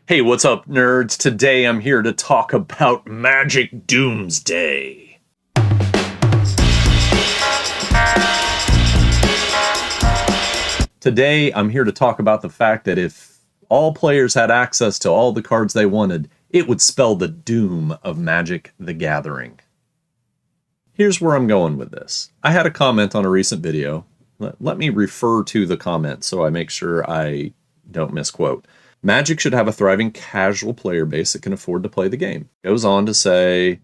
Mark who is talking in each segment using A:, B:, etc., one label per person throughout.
A: Hey, what's up, nerds? Today I'm here to talk about Magic Doomsday. Today I'm here to talk about the fact that if all players had access to all the cards they wanted, it would spell the doom of Magic the Gathering. Here's where I'm going with this. I had a comment on a recent video. Let me refer to the comment so I make sure I don't misquote. Magic should have a thriving casual player base that can afford to play the game. Goes on to say,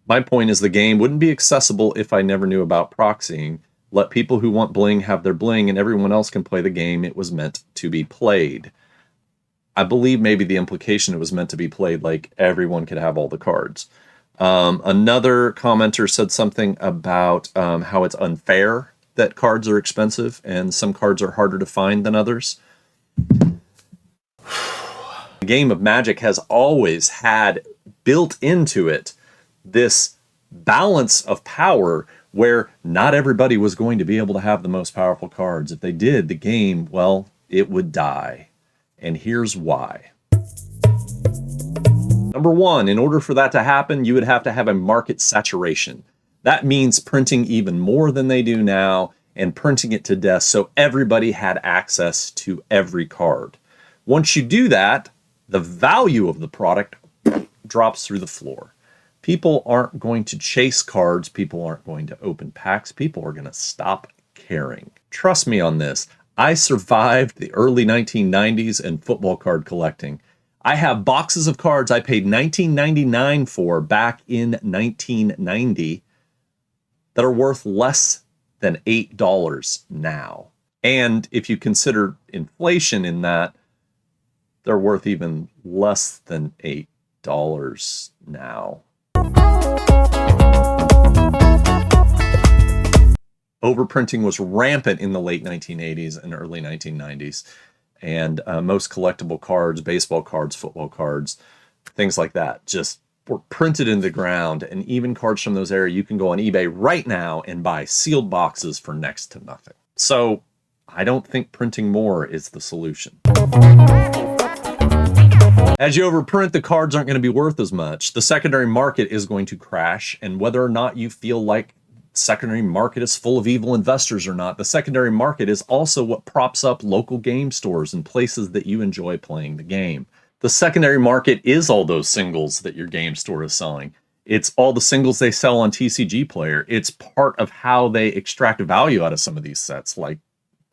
A: my point is the game wouldn't be accessible if I never knew about proxying. Let people who want bling have their bling and everyone else can play the game it was meant to be played. I believe maybe the implication it was meant to be played like everyone could have all the cards. Another commenter said something about how it's unfair that cards are expensive and some cards are harder to find than others. The game of Magic has always had built into it this balance of power where not everybody was going to be able to have the most powerful cards. If they did, the game, well, it would die. And here's why. Number one, in order for that to happen, you would have to have a market saturation. That means printing even more than they do now and printing it to death so everybody had access to every card. Once you do that, the value of the product drops through the floor. People aren't going to chase cards. People aren't going to open packs. People are going to stop caring. Trust me on this. I survived the early 1990s in football card collecting. I have boxes of cards I paid $19.99 for back in 1990 that are worth less than $8 now. And if you consider inflation in that, they're worth even less than $8 now. Overprinting was rampant in the late 1980s and early 1990s. And most collectible cards, baseball cards, football cards, things like that, just were printed into the ground. And even cards from those eras, you can go on eBay right now and buy sealed boxes for next to nothing. So I don't think printing more is the solution. As you overprint, the cards aren't going to be worth as much. The secondary market is going to crash, and whether or not you feel like secondary market is full of evil investors or not, the secondary market is also what props up local game stores and places that you enjoy playing the game. The secondary market is all those singles that your game store is selling. It's all the singles they sell on TCG Player. It's part of how they extract value out of some of these sets, like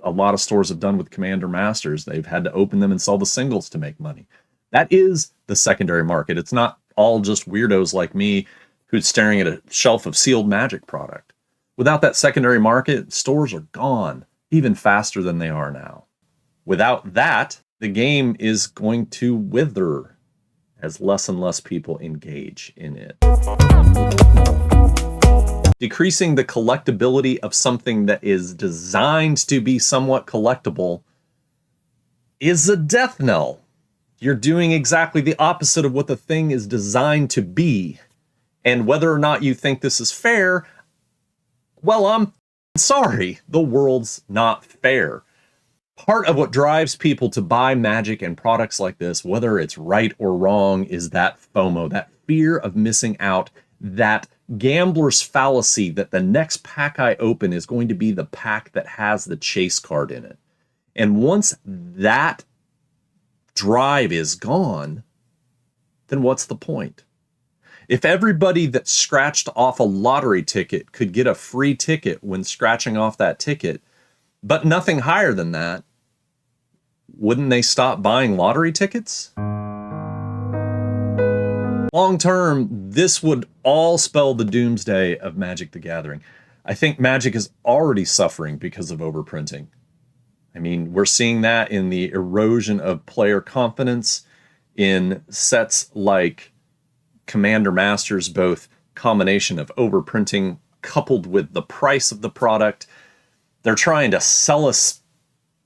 A: a lot of stores have done with Commander Masters. They've had to open them and sell the singles to make money. That is the secondary market. It's not all just weirdos like me who's staring at a shelf of sealed Magic product. Without that secondary market, stores are gone even faster than they are now. Without that, the game is going to wither as less and less people engage in it. Decreasing the collectability of something that is designed to be somewhat collectible is a death knell. You're doing exactly the opposite of what the thing is designed to be. And whether or not you think this is fair, well, I'm sorry. The world's not fair. Part of what drives people to buy Magic and products like this, whether it's right or wrong, is that FOMO, that fear of missing out, that gambler's fallacy that the next pack I open is going to be the pack that has the chase card in it. And once that drive is gone, then what's the point? If everybody that scratched off a lottery ticket could get a free ticket when scratching off that ticket, but nothing higher than that, wouldn't they stop buying lottery tickets? Long term, this would all spell the doomsday of Magic the Gathering. I think Magic is already suffering because of overprinting. I mean, we're seeing that in the erosion of player confidence in sets like Commander Masters, both combination of overprinting coupled with the price of the product. They're trying to sell us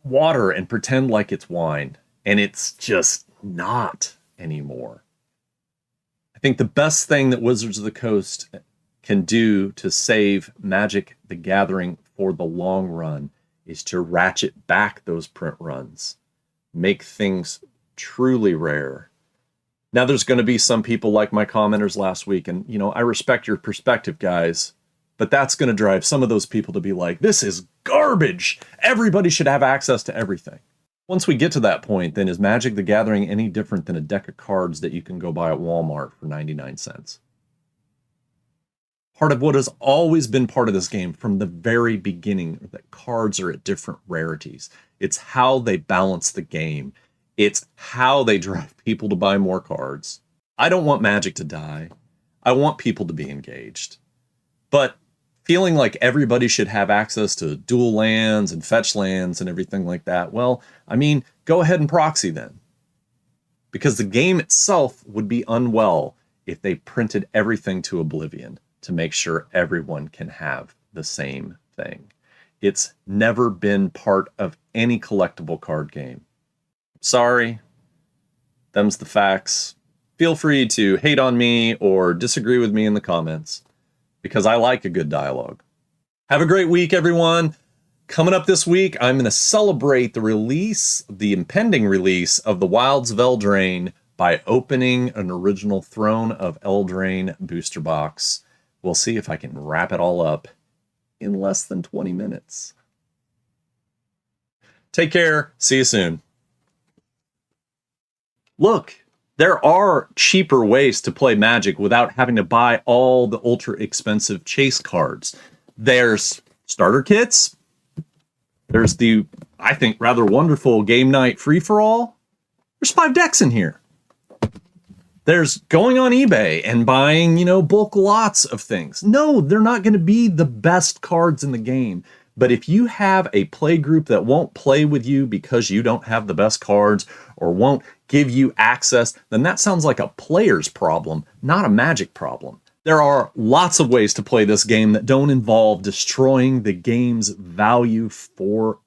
A: water and pretend like it's wine, and it's just not anymore. I think the best thing that Wizards of the Coast can do to save Magic the Gathering for the long run is to ratchet back those print runs, make things truly rare, Now, there's going to be some people like my commenters last week, and, I respect your perspective, guys, but that's going to drive some of those people to be like, this is garbage. Everybody should have access to everything. Once we get to that point, then is Magic the Gathering any different than a deck of cards that you can go buy at Walmart for 99 cents? Part of what has always been part of this game from the very beginning, that cards are at different rarities. It's how they balance the game. It's how they drive people to buy more cards. I don't want Magic to die. I want people to be engaged. But feeling like everybody should have access to dual lands and fetch lands and everything like that, well, go ahead and proxy then. Because the game itself would be unwell if they printed everything to oblivion to make sure everyone can have the same thing. It's never been part of any collectible card game. Sorry, them's the facts. Feel free to hate on me or disagree with me in the comments, because I like a good dialogue. Have a great week, everyone. Coming up this week, I'm going to celebrate the impending release of the Wilds of Eldraine by opening an original Throne of Eldraine booster box. We'll see if I can wrap it all up in less than 20 minutes. Take care. See you soon. Look, there are cheaper ways to play Magic without having to buy all the ultra expensive chase cards. There's starter kits. There's the, I think, rather wonderful Game Night Free-for-All. There's 5 decks in here. There's going on eBay and buying, bulk lots of things. No, they're not going to be the best cards in the game. But if you have a play group that won't play with you because you don't have the best cards or won't give you access, then that sounds like a player's problem, not a Magic problem. There are lots of ways to play this game that don't involve destroying the game's value for